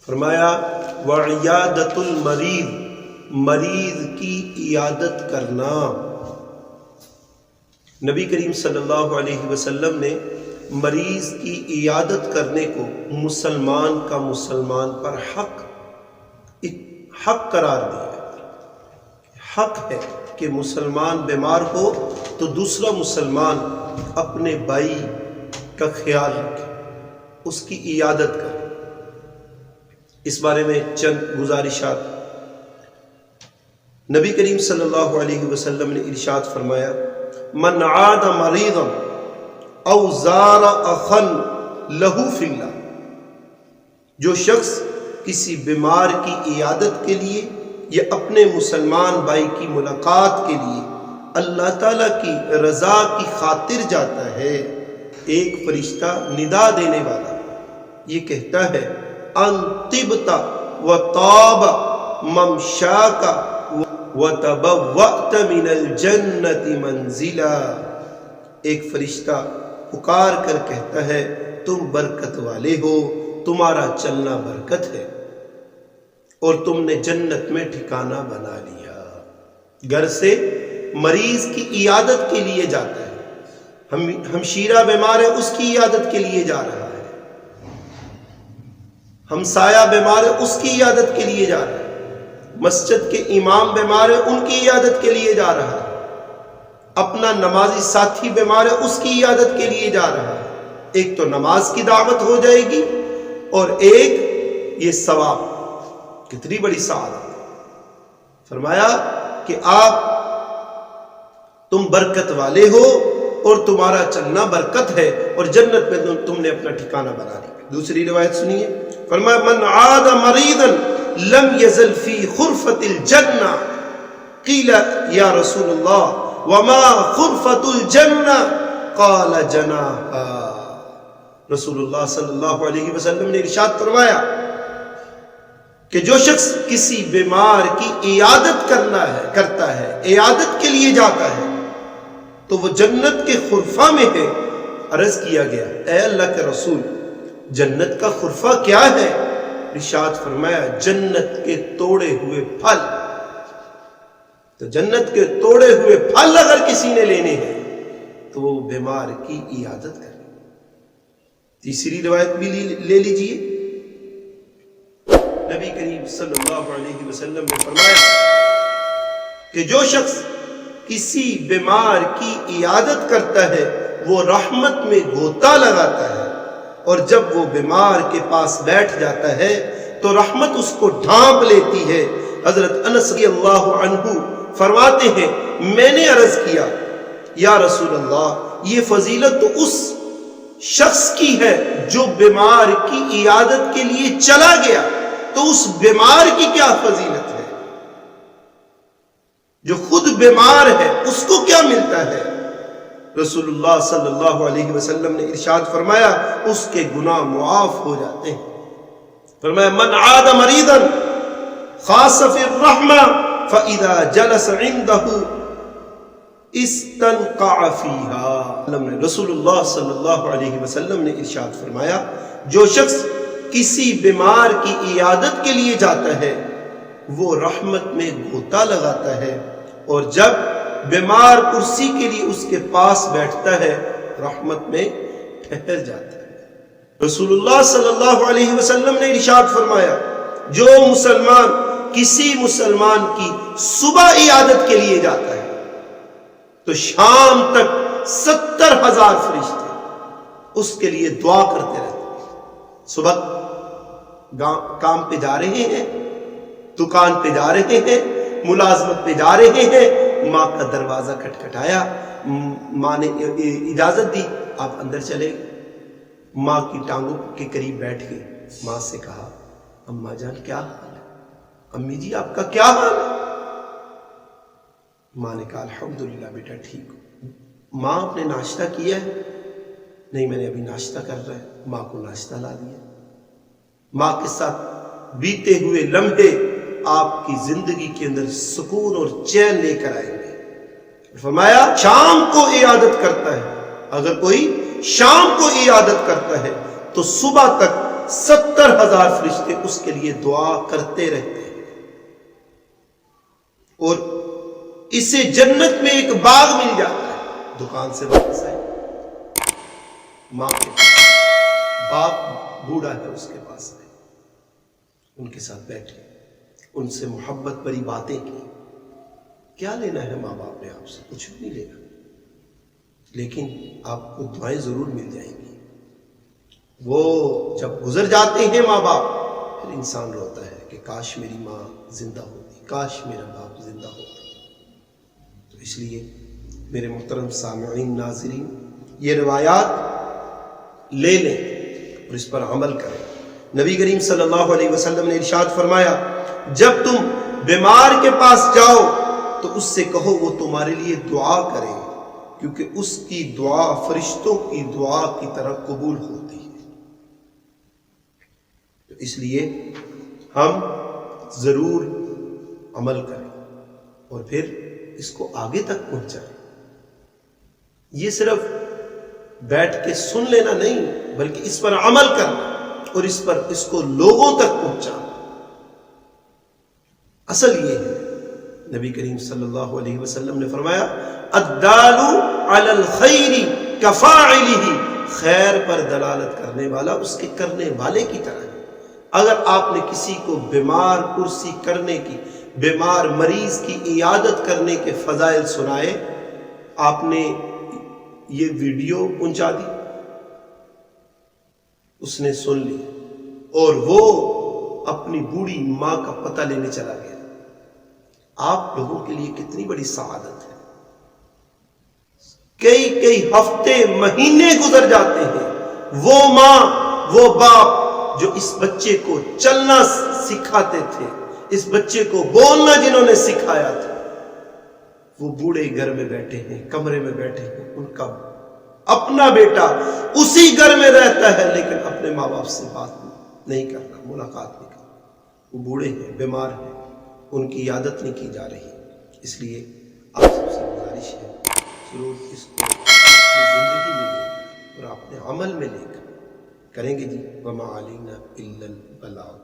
فرمایا وعیادت المریض، مریض کی عیادت کرنا۔ نبی کریم صلی اللہ علیہ وسلم نے مریض کی عیادت کرنے کو مسلمان کا مسلمان پر حق قرار دیا ہے۔ حق ہے کہ مسلمان بیمار ہو تو دوسرا مسلمان اپنے بھائی کا خیال رکھے، اس کی عیادت کرے۔ اس بارے میں چند گزارشات۔ نبی کریم صلی اللہ علیہ وسلم نے ارشاد فرمایا من عاد مریضا او زار اخا لہ فی اللہ، جو شخص کسی بیمار کی عیادت کے لیے یا اپنے مسلمان بھائی کی ملاقات کے لیے اللہ تعالیٰ کی رضا کی خاطر جاتا ہے، ایک فرشتہ ندا دینے والا یہ کہتا ہے ان طبت و طاب ممشاک وتبوأت من الجنت منزلا، ایک فرشتہ پکار کر کہتا ہے تم برکت والے ہو، تمہارا چلنا برکت ہے اور تم نے جنت میں ٹھکانہ بنا لیا۔ گھر سے مریض کی عیادت کے لیے جاتا ہے، ہمشیرہ بیمار ہے اس کی عیادت کے لیے جا رہا ہے، ہمسایہ بیمار ہے اس کی عیادت کے لیے جا رہا ہے، مسجد کے امام بیمار ہے ان کی عیادت کے لیے جا رہا ہے، اپنا نمازی ساتھی بیمار ہے اس کی عیادت کے لیے جا رہا ہے۔ ایک تو نماز کی دعوت ہو جائے گی اور ایک یہ ثواب، کتنی بڑی سعادت۔ فرمایا کہ تم برکت والے ہو اور تمہارا چلنا برکت ہے اور جنت میں تم نے اپنا ٹھکانہ بنا لیا۔ دوسری روایت سنیے، فرمایا من عاد مریضا لم يزل فی خرفۃ الجنہ، قیل یا رسول اللہ وما خرفۃ الجنہ قال جناحا، رسول اللہ صلی اللہ علیہ وسلم نے ارشاد فرمایا کہ جو شخص کسی بیمار کی عیادت کرتا ہے، عیادت کے لیے جاتا ہے تو وہ جنت کے خرفہ میں ہے۔ عرض کیا گیا اے اللہ کے رسول جنت کا خرفہ کیا ہے؟ ارشاد فرمایا جنت کے توڑے ہوئے پھل۔ تو جنت کے توڑے ہوئے پھل اگر کسی نے لینے ہیں تو وہ بیمار کی عیادت کرے۔ تیسری روایت بھی لے لیجئے، نبی کریم صلی اللہ علیہ وسلم نے فرمایا کہ جو شخص کسی بیمار کی عیادت کرتا ہے وہ رحمت میں غوطہ لگاتا ہے، اور جب وہ بیمار کے پاس بیٹھ جاتا ہے تو رحمت اس کو ڈھانپ لیتی ہے۔ حضرت انس رضی اللہ عنہ فرماتے ہیں میں نے عرض کیا یا رسول اللہ یہ فضیلت تو اس شخص کی ہے جو بیمار کی عیادت کے لیے چلا گیا، تو اس بیمار کی کیا فضیلت ہے؟ جو خود بیمار ہے اس کو کیا ملتا ہے؟ رسول اللہ صلی اللہ علیہ وسلم نے ارشاد فرمایا اس کے گناہ معاف ہو جاتے ہیں۔ فرمایا من عاد مریضا خاص فی الرحمہ فاذا جلس عنده استنقع فیہا، رسول اللہ صلی اللہ علیہ وسلم نے ارشاد فرمایا جو شخص کسی بیمار کی عیادت کے لیے جاتا ہے وہ رحمت میں غوطہ لگاتا ہے، اور جب بیمار کرسی کے لیے اس کے پاس بیٹھتا ہے رحمت میں ٹھہر جاتا ہے۔ رسول اللہ صلی اللہ علیہ وسلم نے ارشاد فرمایا جو مسلمان کسی مسلمان کی صبح عیادت کے لیے جاتا ہے تو شام تک 70,000 فرشتے اس کے لیے دعا کرتے رہتے ہیں۔ صبح کام پہ جا رہے ہیں، دکان پہ جا رہے ہیں، ملازمت پہ جا رہے ہیں، ماں کا دروازہ کھٹکھٹایا، ماں نے اجازت دی آپ اندر چلے گئے، ماں کی ٹانگوں کے قریب بیٹھ گئے، ماں سے کہا اماں جان کیا حال ہے؟ امی جی آپ کا کیا حال ہے؟ ماں نے کہا الحمدللہ بیٹا ٹھیک ہو۔ ماں آپ نے ناشتہ کیا ہے؟ نہیں میں نے ابھی ناشتہ کر رہا ہے۔ ماں کو ناشتہ لا دیا۔ ماں کے ساتھ بیتے ہوئے لمحے آپ کی زندگی کے اندر سکون اور چین لے کر آئیں گے۔ فرمایا شام کو عیادت کرتا ہے، اگر کوئی شام کو عیادت کرتا ہے تو صبح تک 70,000 فرشتے اس کے لیے دعا کرتے رہتے ہیں، اور اسے جنت میں ایک باغ مل جاتا ہے۔ دکان سے واپس آئے، ماں کے پاس، باپ بوڑھا ہے اس کے پاس آئے، ان کے ساتھ بیٹھے، ان سے محبت بھری باتیں کی۔ کیا لینا ہے ماں باپ نے آپ سے؟ کچھ بھی نہیں لینا، لیکن آپ کو دعائیں ضرور مل جائیں گی۔ وہ جب گزر جاتے ہیں ماں باپ، پھر انسان روتا ہے کہ کاش میری ماں زندہ ہوتی، کاش میرا باپ زندہ ہوتا۔ تو اس لیے میرے محترم سامعین، ناظرین، یہ روایات لے لیں اور اس پر عمل کریں۔ نبی کریم صلی اللہ علیہ وسلم نے ارشاد فرمایا، جب تم بیمار کے پاس جاؤ تو اس سے کہو وہ تمہارے لیے دعا کرے، کیونکہ اس کی دعا فرشتوں کی دعا کی طرح قبول ہوتی ہے۔ تو اس لیے ہم ضرور عمل کریں اور پھر اس کو آگے تک پہنچائیں۔ یہ صرف بیٹھ کے سن لینا نہیں، بلکہ اس پر عمل کرنا اور اس کو لوگوں تک پہنچانا۔ اصل یہ ہے، نبی کریم صلی اللہ علیہ وسلم نے فرمایا، الدال علی الخیر کفاعلہ، خیر پر دلالت کرنے والا اس کے کرنے والے کی طرح ہے۔ اگر آپ نے کسی کو بیمار پرسی کرنے کی، بیمار مریض کی عیادت کرنے کے فضائل سنائے، آپ نے یہ ویڈیو پہنچا دی، اس نے سن لی اور وہ اپنی بوڑھی ماں کا پتہ لینے چلا گیا، آپ لوگوں کے لیے کتنی بڑی سعادت ہے۔ کئی ہفتے، مہینے گزر جاتے ہیں، وہ ماں، وہ باپ جو اس بچے کو چلنا سکھاتے تھے، اس بچے کو بولنا جنہوں نے سکھایا تھا، وہ بوڑھے گھر میں بیٹھے ہیں، کمرے میں بیٹھے ہیں، ان کا اپنا بیٹا اسی گھر میں رہتا ہے لیکن اپنے ماں باپ سے بات نہیں کرتا، ملاقات نہیں کرتا۔ وہ بوڑھے ہیں، بیمار ہیں، ان کی عیادت نہیں کی جا رہی۔ اس لیے آپ سب سے گزارش ہے، ضرور اس کو اپنی زندگی میں لے کر اور اپنے عمل میں لے کر کریں گے جی۔ وَمَا عَلَيْنَا إِلَّا الْبَلَاغُ۔